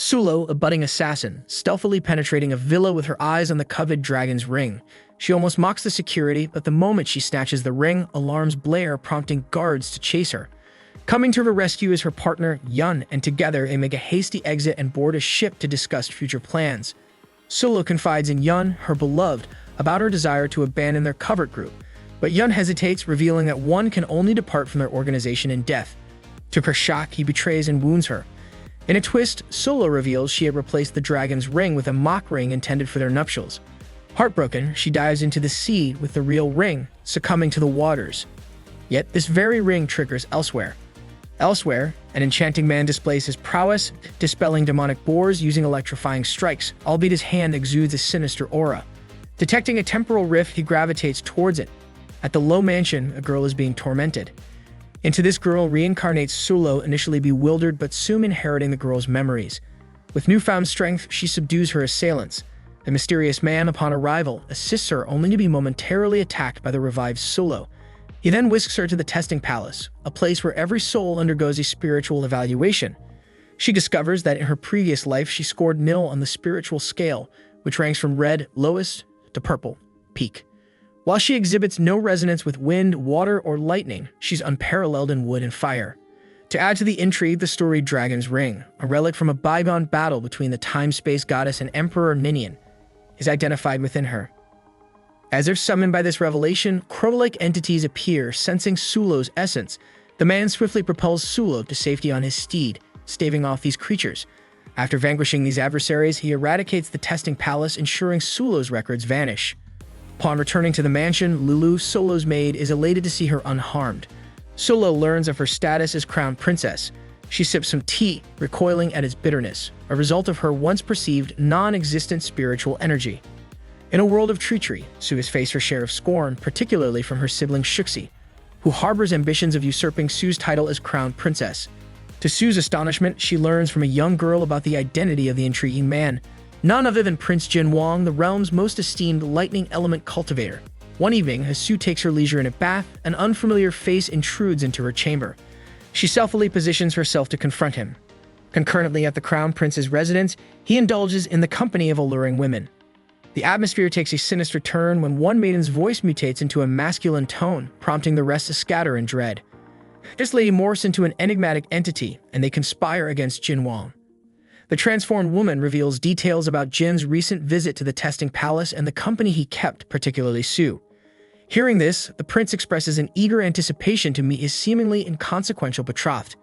Sulo, a budding assassin, stealthily penetrating a villa with her eyes on the coveted dragon's ring. She almost mocks the security, but the moment she snatches the ring, alarms blare, prompting guards to chase her. Coming to her rescue is her partner, Yun, and together they make a hasty exit and board a ship to discuss future plans. Sulo confides in Yun, her beloved, about her desire to abandon their covert group, but Yun hesitates, revealing that one can only depart from their organization in death. To her shock, he betrays and wounds her. In a twist, Sulo reveals she had replaced the dragon's ring with a mock ring intended for their nuptials. Heartbroken, she dives into the sea with the real ring, succumbing to the waters. Yet this very ring triggers elsewhere. Elsewhere, an enchanting man displays his prowess, dispelling demonic boars using electrifying strikes, albeit his hand exudes a sinister aura. Detecting a temporal rift, he gravitates towards it. At the low mansion, a girl is being tormented. Into this girl reincarnates Sulo, initially bewildered but soon inheriting the girl's memories. With newfound strength, she subdues her assailants. The mysterious man, upon arrival, assists her only to be momentarily attacked by the revived Sulo. He then whisks her to the testing palace, a place where every soul undergoes a spiritual evaluation. She discovers that in her previous life she scored nil on the spiritual scale, which ranks from red, lowest, to purple, peak. While she exhibits no resonance with wind, water, or lightning, she's unparalleled in wood and fire. To add to the intrigue, the storied Dragon's Ring, a relic from a bygone battle between the time-space goddess and Emperor Ninian, is identified within her. As if summoned by this revelation, crow-like entities appear, sensing Sulo's essence. The man swiftly propels Sulo to safety on his steed, staving off these creatures. After vanquishing these adversaries, he eradicates the testing palace, ensuring Sulo's records vanish. Upon returning to the mansion, Lulu, Sulo's maid, is elated to see her unharmed. Sulo learns of her status as crown princess. She sips some tea, recoiling at its bitterness, a result of her once perceived non-existent spiritual energy. In a world of treachery, Su has faced her share of scorn, particularly from her sibling Shuxi, who harbors ambitions of usurping Su's title as crown princess. To Su's astonishment, she learns from a young girl about the identity of the intriguing man, none other than Prince Jinwang, the realm's most esteemed lightning element cultivator. One evening, as Su takes her leisure in a bath, an unfamiliar face intrudes into her chamber. She stealthily positions herself to confront him. Concurrently at the Crown Prince's residence, he indulges in the company of alluring women. The atmosphere takes a sinister turn when one maiden's voice mutates into a masculine tone, prompting the rest to scatter in dread. This lady morphs into an enigmatic entity, and they conspire against Jinwang. The transformed woman reveals details about Jin's recent visit to the testing palace and the company he kept, particularly Su. Hearing this, the prince expresses an eager anticipation to meet his seemingly inconsequential betrothed.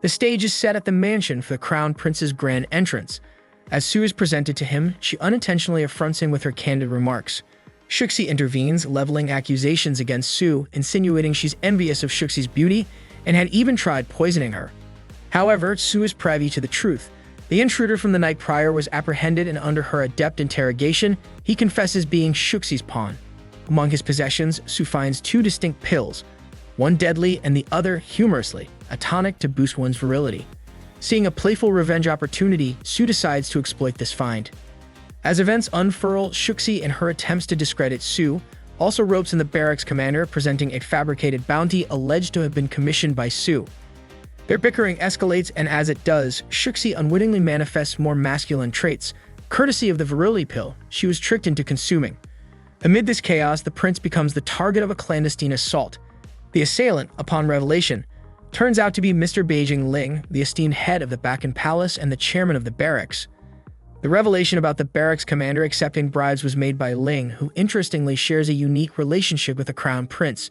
The stage is set at the mansion for the crown prince's grand entrance. As Su is presented to him, she unintentionally affronts him with her candid remarks. Shuxi intervenes, leveling accusations against Su, insinuating she's envious of Shuxi's beauty and had even tried poisoning her. However, Su is privy to the truth. The intruder from the night prior was apprehended, and under her adept interrogation, he confesses being Shuxi's pawn. Among his possessions, Su finds two distinct pills, one deadly and the other, humorously, a tonic to boost one's virility. Seeing a playful revenge opportunity, Su decides to exploit this find. As events unfurl, Shuxi, in her attempts to discredit Su, also ropes in the barracks commander, presenting a fabricated bounty alleged to have been commissioned by Su. Their bickering escalates, and as it does, Shuxi unwittingly manifests more masculine traits, courtesy of the virility pill she was tricked into consuming. Amid this chaos, the prince becomes the target of a clandestine assault. The assailant, upon revelation, turns out to be Mr. Beijing Ling, the esteemed head of the Bacan Palace and the chairman of the barracks. The revelation about the barracks commander accepting bribes was made by Ling, who interestingly shares a unique relationship with the crown prince.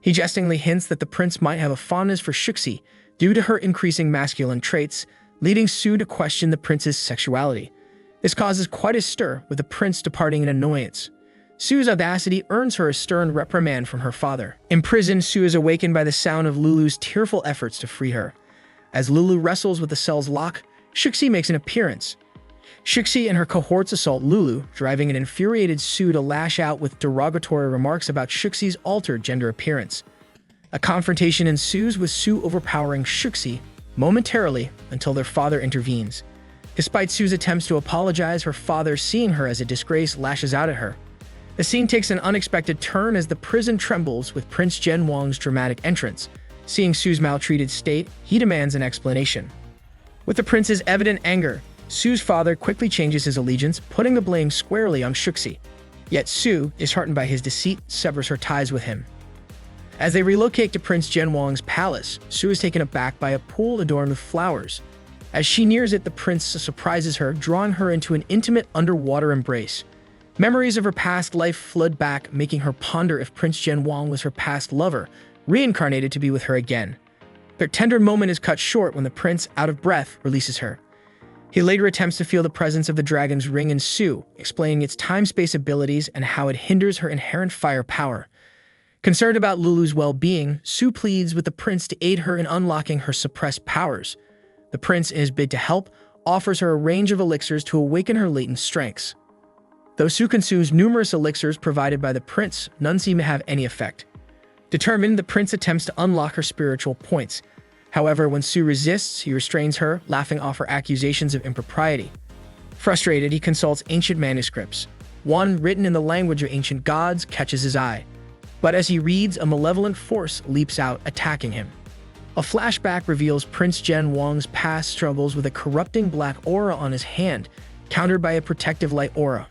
He jestingly hints that the prince might have a fondness for Shuxi due to her increasing masculine traits, leading Su to question the prince's sexuality. This causes quite a stir, with the prince departing in annoyance. Su's audacity earns her a stern reprimand from her father. Imprisoned, Su is awakened by the sound of Lulu's tearful efforts to free her. As Lulu wrestles with the cell's lock, Shuxi makes an appearance. Shuxi and her cohorts assault Lulu, driving an infuriated Su to lash out with derogatory remarks about Shuxi's altered gender appearance. A confrontation ensues, with Su overpowering Shuxi momentarily until their father intervenes. Despite Su's attempts to apologize, her father, seeing her as a disgrace, lashes out at her. The scene takes an unexpected turn as the prison trembles with Prince Jinwang's dramatic entrance. Seeing Su's maltreated state, he demands an explanation. With the prince's evident anger, Sue's father quickly changes his allegiance, putting the blame squarely on Shuxi. Yet Sue, disheartened by his deceit, severs her ties with him. As they relocate to Prince Jianwang's palace, Sue is taken aback by a pool adorned with flowers. As she nears it, the prince surprises her, drawing her into an intimate underwater embrace. Memories of her past life flood back, making her ponder if Prince Jianwang was her past lover, reincarnated to be with her again. Their tender moment is cut short when the prince, out of breath, releases her. He later attempts to feel the presence of the dragon's ring in Sue, explaining its time-space abilities and how it hinders her inherent fire power. Concerned about Lulu's well-being, Sue pleads with the prince to aid her in unlocking her suppressed powers. The prince, in his bid to help, offers her a range of elixirs to awaken her latent strengths. Though Sue consumes numerous elixirs provided by the prince, none seem to have any effect. Determined, the prince attempts to unlock her spiritual points. However, when Sue resists, he restrains her, laughing off her accusations of impropriety. Frustrated, he consults ancient manuscripts. One, written in the language of ancient gods, catches his eye. But as he reads, a malevolent force leaps out, attacking him. A flashback reveals Prince Jianwang's past struggles with a corrupting black aura on his hand, countered by a protective light aura.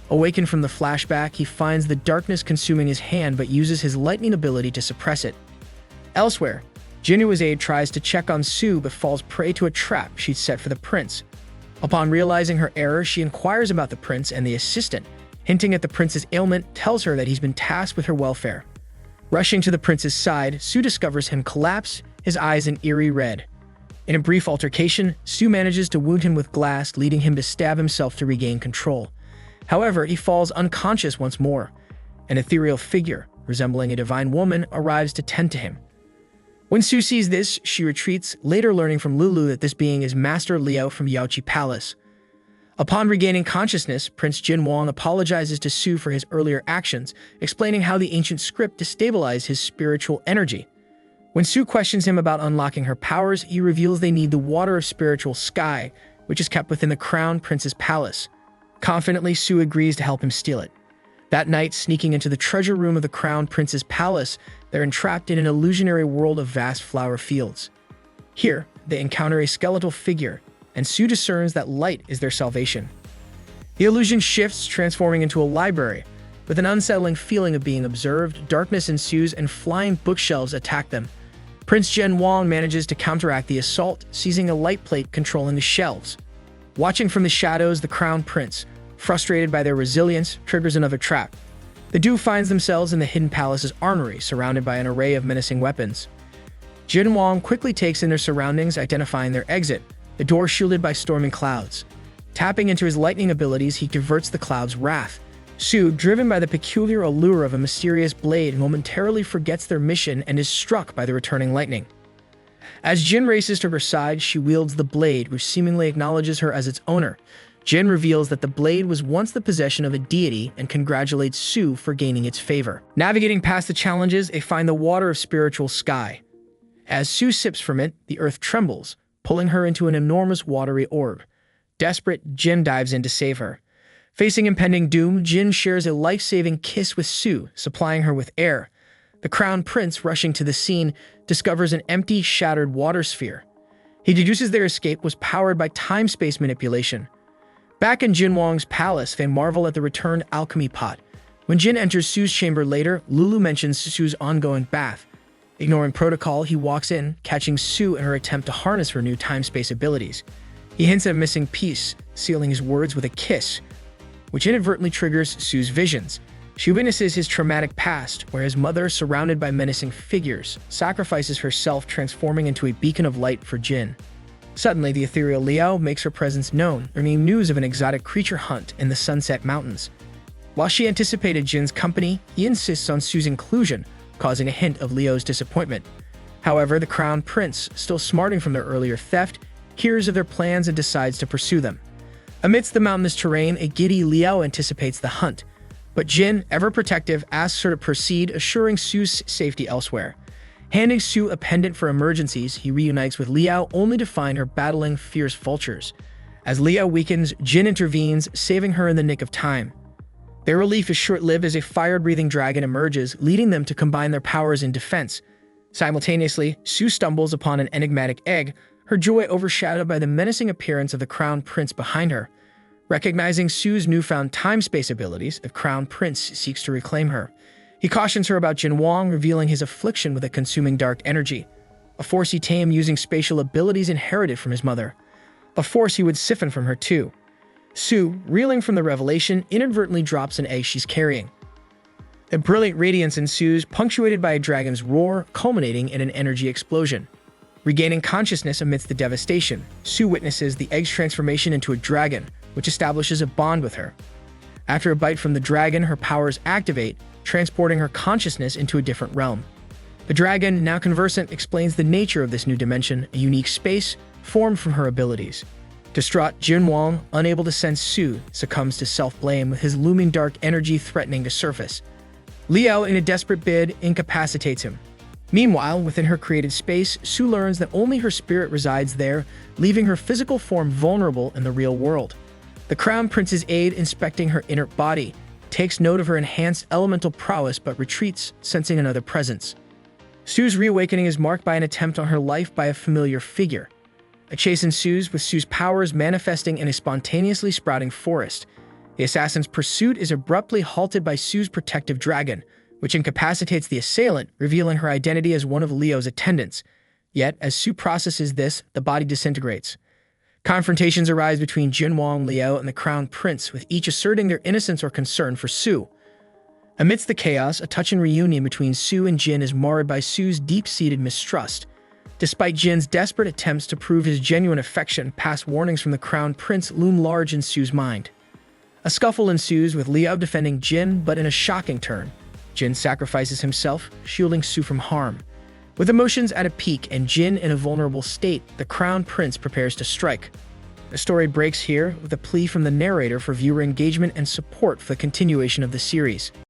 Awakened from the flashback, he finds the darkness consuming his hand but uses his lightning ability to suppress it. Elsewhere, Jinua's aide tries to check on Sue but falls prey to a trap she'd set for the prince. Upon realizing her error, she inquires about the prince, and the assistant, hinting at the prince's ailment, tells her that he's been tasked with her welfare. Rushing to the prince's side, Sue discovers him collapse, his eyes an eerie red. In a brief altercation, Sue manages to wound him with glass, leading him to stab himself to regain control. However, he falls unconscious once more. An ethereal figure, resembling a divine woman, arrives to tend to him. When Sue sees this, she retreats, later learning from Lulu that this being is Master Liao from Yaoqi Palace. Upon regaining consciousness, Prince Jianwang apologizes to Sue for his earlier actions, explaining how the ancient script destabilized his spiritual energy. When Sue questions him about unlocking her powers, he reveals they need the water of spiritual sky, which is kept within the Crown Prince's palace. Confidently, Sue agrees to help him steal it. That night, sneaking into the treasure room of the Crown Prince's palace, they're entrapped in an illusionary world of vast flower fields. Here, they encounter a skeletal figure, and Sue discerns that light is their salvation. The illusion shifts, transforming into a library. With an unsettling feeling of being observed, darkness ensues and flying bookshelves attack them. Prince Jianwang manages to counteract the assault, seizing a light plate controlling the shelves. Watching from the shadows, the Crown Prince, frustrated by their resilience, triggers another trap. The duo finds themselves in the hidden palace's armory, surrounded by an array of menacing weapons. Jianwang quickly takes in their surroundings, identifying their exit, the door shielded by storming clouds. Tapping into his lightning abilities, he diverts the cloud's wrath. Sue, driven by the peculiar allure of a mysterious blade, momentarily forgets their mission and is struck by the returning lightning. As Jin races to her side, she wields the blade, which seemingly acknowledges her as its owner. Jin reveals that the blade was once the possession of a deity and congratulates Sue for gaining its favor. Navigating past the challenges, they find the water of spiritual sky. As Sue sips from it, the earth trembles, pulling her into an enormous watery orb. Desperate, Jin dives in to save her. Facing impending doom, Jin shares a life-saving kiss with Sue, supplying her with air. The Crown Prince, rushing to the scene, discovers an empty, shattered water sphere. He deduces their escape was powered by time-space manipulation. Back in Jianwang's palace, they marvel at the returned alchemy pot. When Jin enters Sue's chamber later, Lulu mentions Sue's ongoing bath. Ignoring protocol, he walks in, catching Sue in her attempt to harness her new time-space abilities. He hints at a missing piece, sealing his words with a kiss, which inadvertently triggers Sue's visions. She witnesses his traumatic past, where his mother, surrounded by menacing figures, sacrifices herself, transforming into a beacon of light for Jin. Suddenly, the ethereal Liao makes her presence known, bringing news of an exotic creature hunt in the Sunset Mountains. While she anticipated Jin's company, he insists on Sue's inclusion, causing a hint of Liao's disappointment. However, the Crown Prince, still smarting from their earlier theft, hears of their plans and decides to pursue them. Amidst the mountainous terrain, a giddy Liao anticipates the hunt, but Jin, ever protective, asks her to proceed, assuring Sue's safety elsewhere. Handing Sue a pendant for emergencies, he reunites with Liao, only to find her battling fierce vultures. As Liao weakens, Jin intervenes, saving her in the nick of time. Their relief is short-lived as a fire-breathing dragon emerges, leading them to combine their powers in defense. Simultaneously, Sue stumbles upon an enigmatic egg, her joy overshadowed by the menacing appearance of the Crown Prince behind her. Recognizing Sue's newfound time-space abilities, the Crown Prince seeks to reclaim her. He cautions her about Jin Wang, revealing his affliction with a consuming dark energy, a force he tamed using spatial abilities inherited from his mother, a force he would siphon from her too. Sue, reeling from the revelation, inadvertently drops an egg she's carrying. A brilliant radiance ensues, punctuated by a dragon's roar, culminating in an energy explosion. Regaining consciousness amidst the devastation, Sue witnesses the egg's transformation into a dragon, which establishes a bond with her. After a bite from the dragon, her powers activate, transporting her consciousness into a different realm. The dragon, now conversant, explains the nature of this new dimension, a unique space formed from her abilities. Distraught, Jin Wang, unable to sense Sue, succumbs to self-blame, with his looming dark energy threatening to surface. Liao, in a desperate bid, incapacitates him. Meanwhile, within her created space, Sue learns that only her spirit resides there, leaving her physical form vulnerable in the real world. The Crown Prince's aide, inspecting her inert body, takes note of her enhanced elemental prowess but retreats, sensing another presence. Sue's reawakening is marked by an attempt on her life by a familiar figure. A chase ensues, with Sue's powers manifesting in a spontaneously sprouting forest. The assassin's pursuit is abruptly halted by Sue's protective dragon, which incapacitates the assailant, revealing her identity as one of Leo's attendants. Yet, as Sue processes this, the body disintegrates. Confrontations arise between Jin Wang, Liao, and the Crown Prince, with each asserting their innocence or concern for Sue. Amidst the chaos, a touching reunion between Sue and Jin is marred by Sue's deep-seated mistrust. Despite Jin's desperate attempts to prove his genuine affection, past warnings from the Crown Prince loom large in Sue's mind. A scuffle ensues, with Liao defending Jin, but in a shocking turn. Jin sacrifices himself, shielding Sue from harm. With emotions at a peak and Jin in a vulnerable state, the Crown Prince prepares to strike. The story breaks here with a plea from the narrator for viewer engagement and support for the continuation of the series.